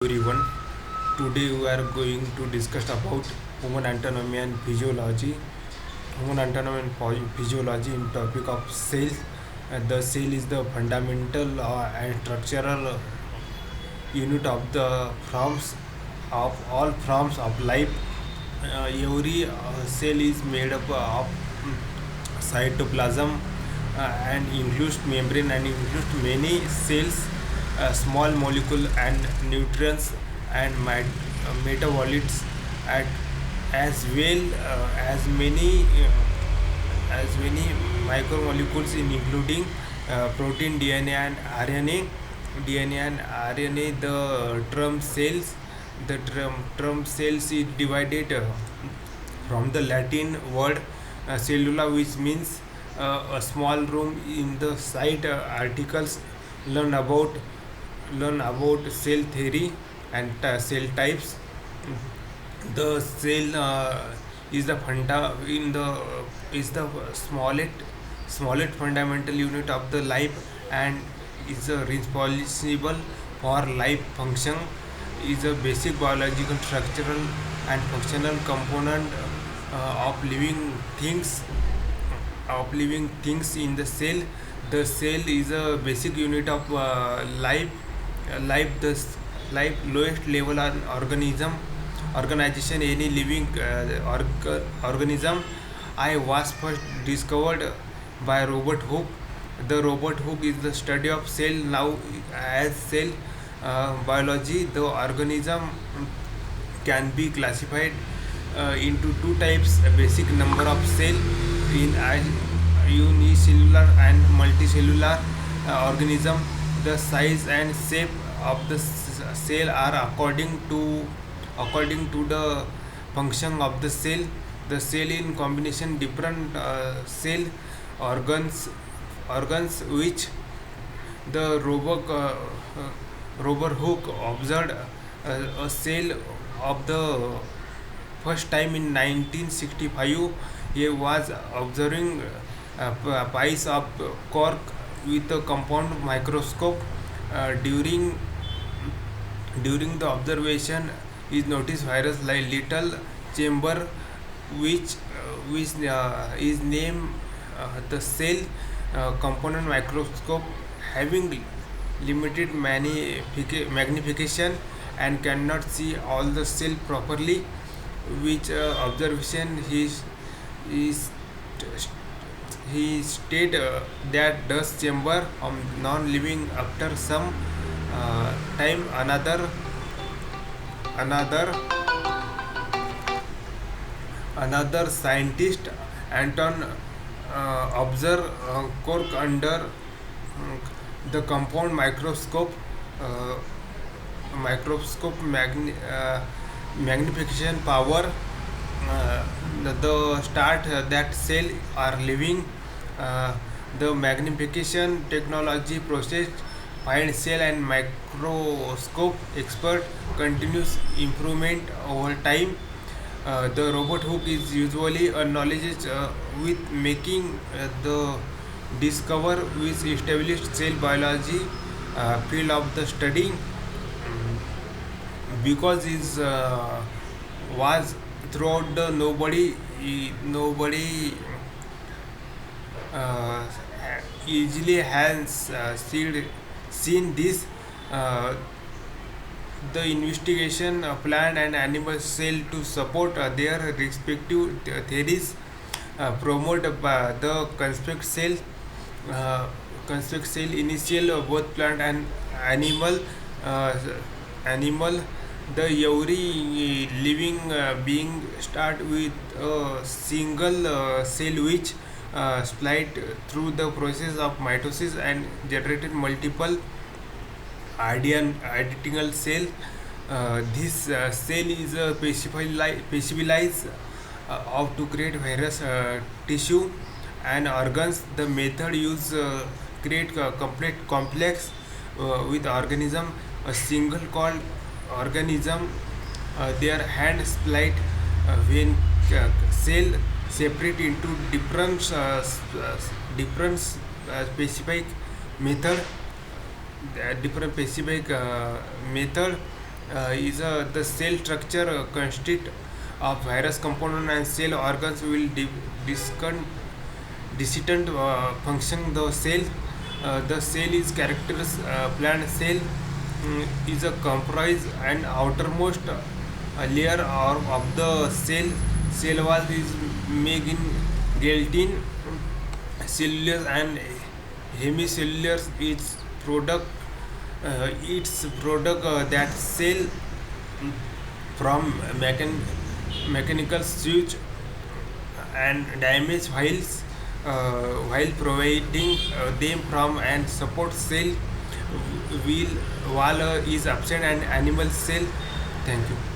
Everyone. Today we are going to discuss about human anatomy and physiology. Human anatomy and physiology in topic of cell. The cell is the fundamental and structural unit of the forms of all forms of life. Every cell is made up of cytoplasm and includes membrane and includes many cells, small molecule and nutrients and metabolites at, as well as many micromolecules in including protein, DNA and RNA. The term cells is divided from the Latin word cellula, which means a small room in the site. Articles learn about learn about cell theory and cell types. The cell is the funda in the is the smallest fundamental unit of the life and is responsible for life function. Is a basic biological, structural and functional component things of living things in the cell. The cell is a basic unit of life. Life, the life lowest level on organization. Any living organism. I was first discovered by Robert Hooke. The Robert Hooke is the study of cell. Now as cell biology, the organism can be classified into two types: a basic number of cell in unicellular and multicellular organism. The size and shape of the cell are according to the function of the cell. The cell in combination different cell organs which the Robert Hooke observed a cell of the first time in 1965. He was observing piece of cork with a compound microscope. During the observation, he noticed virus like little chamber which is named the cell component microscope, having limited magnification and cannot see all the cell properly. Which observation is he stated that dust chamber non-living. After some time, another another scientist, Anton, observed cork under the compound uh, magnification power. The start that cell are living. uh, the magnification technology process find cell and microscope expert continuous improvement over time. The Robert Hooke is usually acknowledged with making the discover which established cell biology field of the study. Because his was throughout the nobody uh, easily has seen this. uh, the investigation plant and animal cell to support their respective theories. Promote the uh, construct cell initial both plant and animal. uh, animal. The every living being start with a single cell which slide through the process of mitosis and generated multiple identical cell. This cell is specialized of to create various tissue and organs. The method use create a complete complex with organism. A single called organism. Their hand split when cell separate into different specific method. Different specific method. is the cell structure consist of virus component and cell organs will distant function the cell is characters plant cell is a comprise and outermost layer of the cell wall is made in gelatin cellulose and hemicellular its product that cell from mechanical switch and damage while providing them from and support cell wheel wall is absent and animal cell. Thank you.